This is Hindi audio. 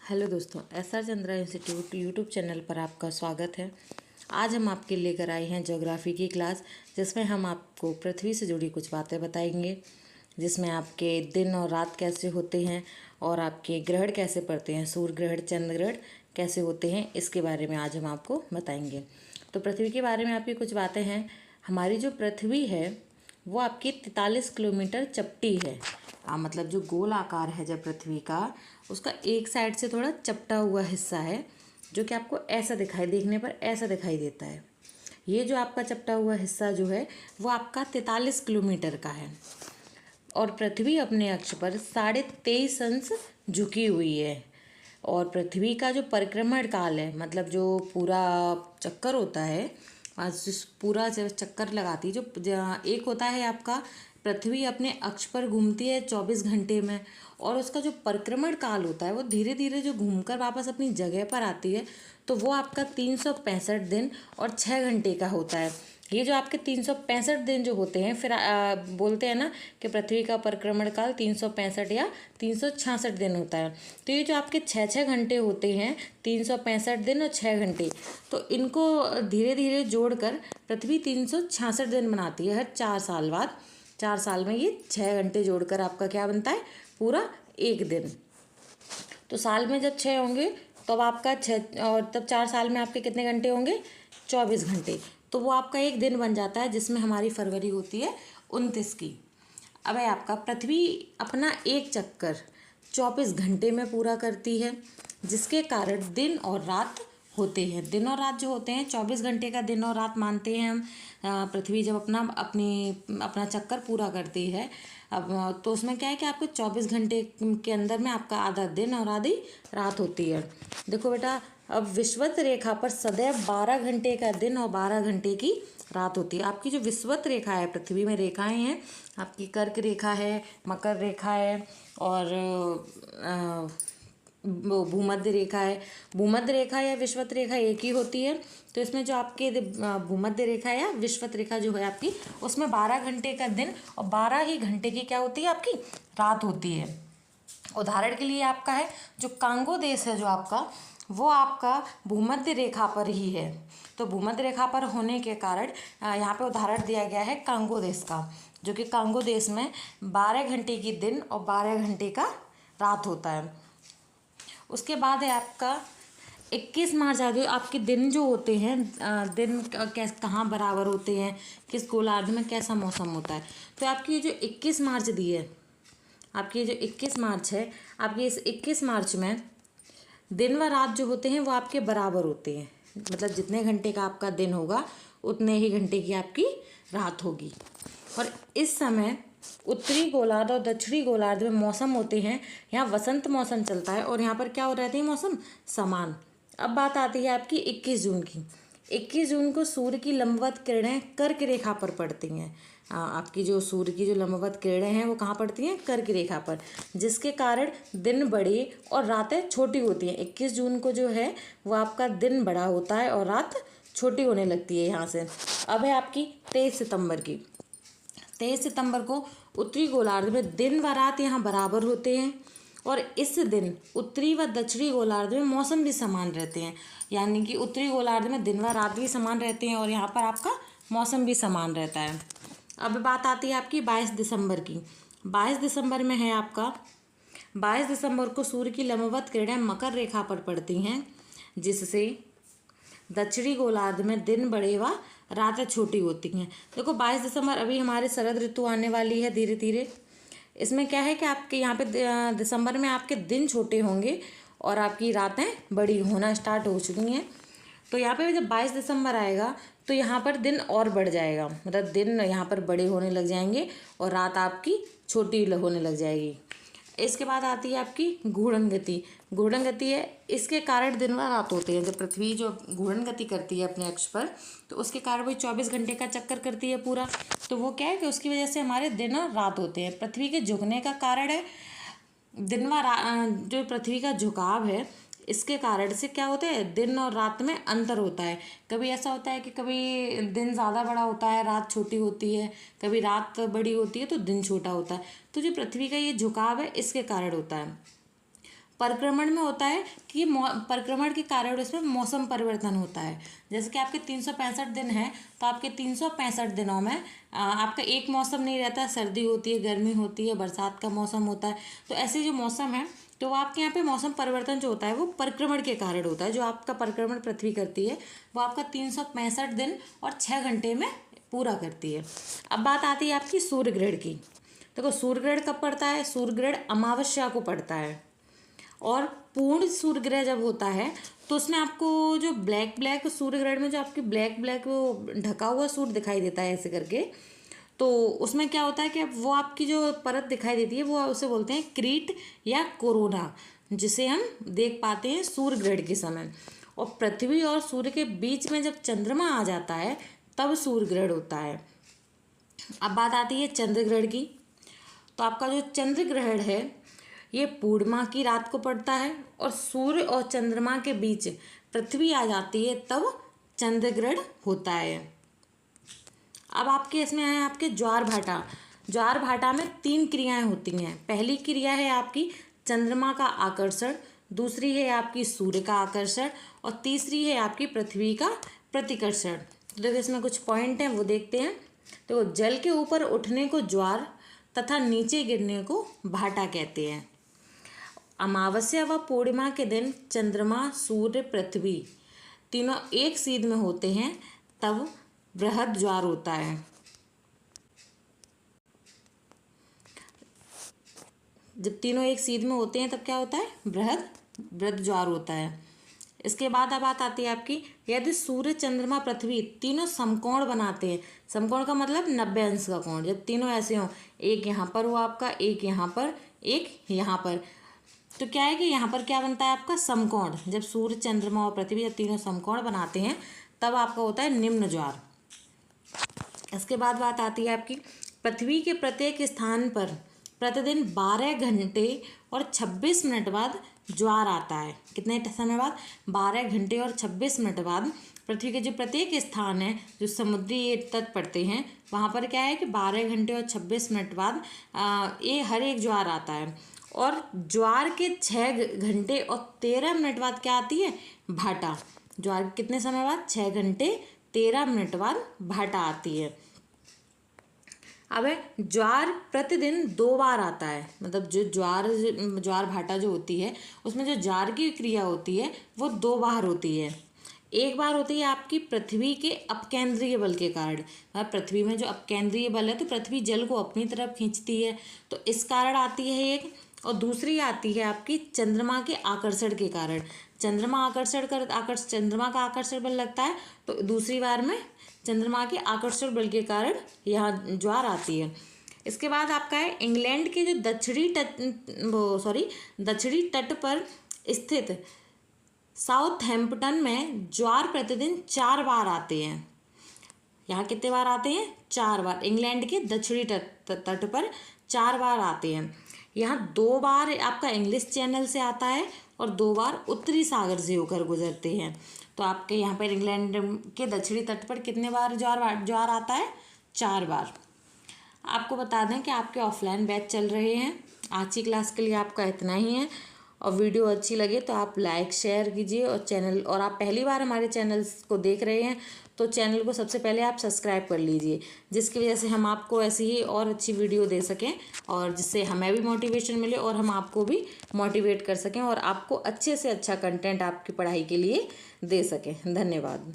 हेलो दोस्तों, S R Chandra institute YouTube channel पर आपका स्वागत है। आज हम आपके लेकर आए हैं ज्योग्राफी की क्लास, जिसमें हम आपको पृथ्वी से जुड़ी कुछ बातें बताएंगे, जिसमें आपके दिन और रात कैसे होते हैं और आपके ग्रहण कैसे पड़ते हैं, सूर्य ग्रहण चंद्र ग्रहण कैसे होते हैं, इसके बारे में आज हम आपको बताएंगे। तो पृथ्वी के बारे में आपकी कुछ बातें हैं। हमारी जो पृथ्वी है वो आपकी 43 किलोमीटर चपटी है। मतलब जो गोल आकार है जब पृथ्वी का, उसका एक साइड से थोड़ा चपटा हुआ हिस्सा है, जो कि आपको ऐसा देखने पर ऐसा दिखाई देता है। ये जो आपका चपटा हुआ हिस्सा जो है वो आपका 43 किलोमीटर का है और पृथ्वी अपने अक्ष पर 23.5 अंश झुकी हुई है। और पृथ्वी का जो परिक्रमण काल है, मतलब जो पूरा चक्कर होता है, पूरा चक्कर लगाती है, जो एक होता है आपका पृथ्वी अपने अक्ष पर घूमती है 24 घंटे में, और उसका जो परिक्रमण काल होता है वो धीरे धीरे जो घूमकर वापस अपनी जगह पर आती है, तो वो आपका 365 दिन और 6 घंटे का होता है। ये जो आपके 365 दिन जो होते हैं, फिर बोलते हैं ना कि पृथ्वी का परिक्रमण काल 365 या 366 दिन होता है। तो ये जो आपके 6-6 घंटे होते हैं, 365 दिन और 6 घंटे, तो इनको धीरे धीरे जोड़कर पृथ्वी 366 दिन बनाती है हर 4 साल बाद। 4 साल में ये 6 घंटे जोड़कर आपका क्या बनता है, पूरा एक दिन। तो साल में जब 6 होंगे तब आपका 6, और तब 4 साल में आपके कितने घंटे होंगे, 24 घंटे। तो वो आपका एक दिन बन जाता है, जिसमें हमारी फरवरी होती है 29 की। अब है आपका पृथ्वी अपना एक चक्कर 24 घंटे में पूरा करती है, जिसके कारण दिन और रात होते हैं। दिन और रात जो होते हैं, 24 घंटे का दिन और रात मानते हैं हम। पृथ्वी जब अपना चक्कर पूरा करती है, अब तो उसमें क्या है कि आपके 24 घंटे के अंदर में आपका आधा दिन और आधी रात होती है। देखो बेटा, अब विषुवत रेखा पर सदैव 12 घंटे का दिन और 12 घंटे की रात होती है। आपकी जो विषुवत रेखा है, पृथ्वी में रेखाएं हैं, आपकी कर्क रेखा है, मकर रेखा है और भूमध्य रेखा है। भूमध्य रेखा या विषुवत रेखा एक ही होती है। तो इसमें जो आपकी भूमध्य रेखा या विषुवत रेखा जो है आपकी, उसमें 12 घंटे का दिन और 12 ही घंटे की क्या होती है, आपकी रात होती है। उदाहरण के लिए आपका है जो कांगो देश है, जो आपका वो आपका भूमध्य रेखा पर ही है। तो भूमध्य रेखा पर होने के कारण यहाँ पे उदाहरण दिया गया है कांगो देश का, जो कि कांगो देश में 12 घंटे की दिन और 12 घंटे का रात होता है। उसके बाद है आपका 21 मार्च आदि। आपके दिन जो होते हैं, दिन कहाँ बराबर होते हैं, किस गोलार्ध में कैसा मौसम होता है। तो आपकी जो 21 मार्च दी है, आपकी जो 21 मार्च है, आपकी इस 21 मार्च में दिन व रात जो होते हैं वो आपके बराबर होते हैं। मतलब जितने घंटे का आपका दिन होगा उतने ही घंटे की आपकी रात होगी। और इस समय उत्तरी गोलार्ध और दक्षिणी गोलार्ध में मौसम होते हैं, यहाँ वसंत मौसम चलता है और यहाँ पर क्या हो रहते हैं, मौसम समान। अब बात आती है आपकी 21 जून की। 21 जून को सूर्य की लंबवत किरणें कर्क रेखा पर पड़ती हैं। आपकी जो सूर्य की जो लंबवत किरणें हैं वो कहाँ पड़ती हैं, कर्क रेखा पर, जिसके कारण दिन बड़े और रातें छोटी होती हैं। 21 जून को जो है वो आपका दिन बड़ा होता है और रात छोटी होने लगती है यहाँ से। अब है आपकी 23 सितंबर की। 23 सितंबर को उत्तरी गोलार्ध में दिन व रात यहाँ बराबर होते हैं और इस दिन उत्तरी व दक्षिणी गोलार्ध में मौसम भी समान रहते हैं। यानी कि उत्तरी गोलार्ध में दिन व रात भी समान रहते हैं और यहाँ पर आपका मौसम भी समान रहता है। अब बात आती है आपकी 22 दिसंबर की। 22 दिसंबर में है आपका, 22 दिसंबर को सूर्य की लंबवत किरणें मकर रेखा पर पड़ती हैं, जिससे दक्षिणी गोलार्ध में दिन बड़े व रातें छोटी होती हैं। देखो 22 दिसंबर, अभी हमारे शरद ऋतु आने वाली है धीरे धीरे। इसमें क्या है कि आपके यहाँ पे दिसंबर में आपके दिन छोटे होंगे और आपकी रातें बड़ी होना स्टार्ट हो चुकी हैं। तो यहाँ पे जब 22 दिसंबर आएगा तो यहाँ पर दिन और बढ़ जाएगा, मतलब दिन यहाँ पर बड़े होने लग जाएंगे और रात आपकी छोटी होने लग जाएगी। इसके बाद आती है आपकी घूर्णन गति। घूर्णन गति है, इसके कारण दिन व रात होते हैं। जब पृथ्वी जो घूर्णन गति करती है अपने अक्ष पर, तो उसके कारण वही 24 घंटे का चक्कर करती है पूरा। तो वो क्या है कि उसकी वजह से हमारे दिन और रात होते हैं। पृथ्वी के झुकने का कारण है दिन व जो पृथ्वी का झुकाव है, इसके कारण से क्या होता है, दिन और रात में अंतर होता है। कभी ऐसा होता है कि कभी दिन ज़्यादा बड़ा होता है, रात छोटी होती है, कभी रात बड़ी होती है तो दिन छोटा होता है। तो जो पृथ्वी का ये झुकाव है इसके कारण होता है। परिक्रमण में होता है कि परिक्रमण के कारण इसमें मौसम परिवर्तन होता है। जैसे कि आपके 365 दिन हैं, तो आपके 365 दिनों में आपका एक मौसम नहीं रहता, सर्दी होती है, गर्मी होती है, बरसात का मौसम होता है। तो ऐसे जो मौसम है, तो वो आपके यहाँ पे मौसम परिवर्तन जो होता है वो परिक्रमण के कारण होता है। जो आपका परिक्रमण पृथ्वी करती है वो आपका 365 दिन और 6 घंटे में पूरा करती है। अब बात आती है आपकी सूर्य ग्रहण की। देखो सूर्य ग्रहण कब पड़ता है? सूर्य ग्रहण अमावस्या को पड़ता है। और पूर्ण सूर्य ग्रहण जब होता है तो उसमें आपको जो ब्लैक सूर्य ग्रहण में जो आपकी ब्लैक वो ढका हुआ सूर्य दिखाई देता है ऐसे करके, तो उसमें क्या होता है कि अब वो आपकी जो परत दिखाई देती है वो उसे बोलते हैं क्रीट या कोरोना, जिसे हम देख पाते हैं सूर्य ग्रहण के समय। और पृथ्वी और सूर्य के बीच में जब चंद्रमा आ जाता है तब सूर्य ग्रहण होता है। अब बात आती है चंद्र ग्रहण की। तो आपका जो चंद्र ग्रहण है ये पूर्णिमा की रात को पड़ता है और सूर्य और चंद्रमा के बीच पृथ्वी आ जाती है तब चंद्र ग्रहण होता है। अब आपके इसमें है आपके ज्वार भाटा। ज्वार भाटा में 3 क्रियाएं होती हैं। पहली क्रिया है आपकी चंद्रमा का आकर्षण, दूसरी है आपकी सूर्य का आकर्षण और तीसरी है आपकी पृथ्वी का प्रतिकर्षण। तो देखो इसमें कुछ पॉइंट हैं वो देखते हैं। तो जल के ऊपर उठने को ज्वार तथा नीचे गिरने को भाटा कहते हैं। अमावस्या व पूर्णिमा के दिन चंद्रमा, सूर्य, पृथ्वी तीनों एक सीध में होते हैं तब बृहद ज्वार होता है। जब तीनों एक सीध में होते हैं तब क्या होता है? बृहद ज्वार होता है। इसके बाद अब बात आती है आपकी, यदि सूर्य, चंद्रमा, पृथ्वी तीनों समकोण बनाते हैं। समकोण का मतलब 90 अंश का कोण। जब तीनों ऐसे हों, एक यहाँ पर हो आपका, एक यहाँ पर, एक यहाँ पर, तो क्या है कि यहाँ पर क्या बनता है आपका? समकोण। जब सूर्य, चंद्रमा और पृथ्वी जब तीनों समकोण बनाते हैं तब आपका होता है निम्न ज्वार। इसके बाद बात आती है आपकी, पृथ्वी के प्रत्येक स्थान पर प्रतिदिन 12 घंटे और 26 मिनट बाद ज्वार आता है। कितने समय बाद? 12 घंटे और 26 मिनट बाद पृथ्वी के जो प्रत्येक स्थान है, जो समुद्री तट पड़ते हैं, वहाँ पर क्या है कि 12 घंटे और 26 मिनट बाद ये हर एक ज्वार आता है। और ज्वार के 6 घंटे और 13 मिनट बाद क्या आती है? भाटा। ज्वार कितने समय बाद? 6 घंटे 13 मिनट बाद भाटा आती है। अब ज्वार प्रतिदिन 2 बार आता है। मतलब जो ज्वार भाटा जो होती है उसमें जो ज्वार की क्रिया होती है वो 2 बार होती है। एक बार होती है आपकी पृथ्वी के अपकेंद्रीय बल के कारण। मतलब पृथ्वी में जो अपकेंद्रीय बल है तो पृथ्वी जल को अपनी तरफ खींचती है, तो इस कारण आती है एक। और दूसरी आती है आपकी चंद्रमा के आकर्षण के कारण। चंद्रमा का आकर्षण बल लगता है तो दूसरी बार में चंद्रमा के आकर्षण बल के कारण यहाँ ज्वार आती है। इसके बाद आपका है इंग्लैंड के जो दक्षिणी तट पर स्थित साउथहैम्पटन में ज्वार प्रतिदिन 4 बार आते हैं। यहाँ कितने बार आते हैं? 4 बार। इंग्लैंड के दक्षिणी तट पर 4 बार आते हैं। यहाँ 2 बार आपका इंग्लिश चैनल से आता है और 2 बार उत्तरी सागर से होकर गुजरते हैं। तो आपके यहाँ पर इंग्लैंड के दक्षिणी तट पर कितने बार ज्वार आता है? 4 बार। आपको बता दें कि आपके ऑफलाइन बैच चल रहे हैं। आज की क्लास के लिए आपका इतना ही है। और वीडियो अच्छी लगे तो आप लाइक शेयर कीजिए और आप पहली बार हमारे चैनल को देख रहे हैं तो चैनल को सबसे पहले आप सब्सक्राइब कर लीजिए, जिसकी वजह से हम आपको ऐसी ही और अच्छी वीडियो दे सकें और जिससे हमें भी मोटिवेशन मिले और हम आपको भी मोटिवेट कर सकें और आपको अच्छे से अच्छा कंटेंट आपकी पढ़ाई के लिए दे सकें। धन्यवाद।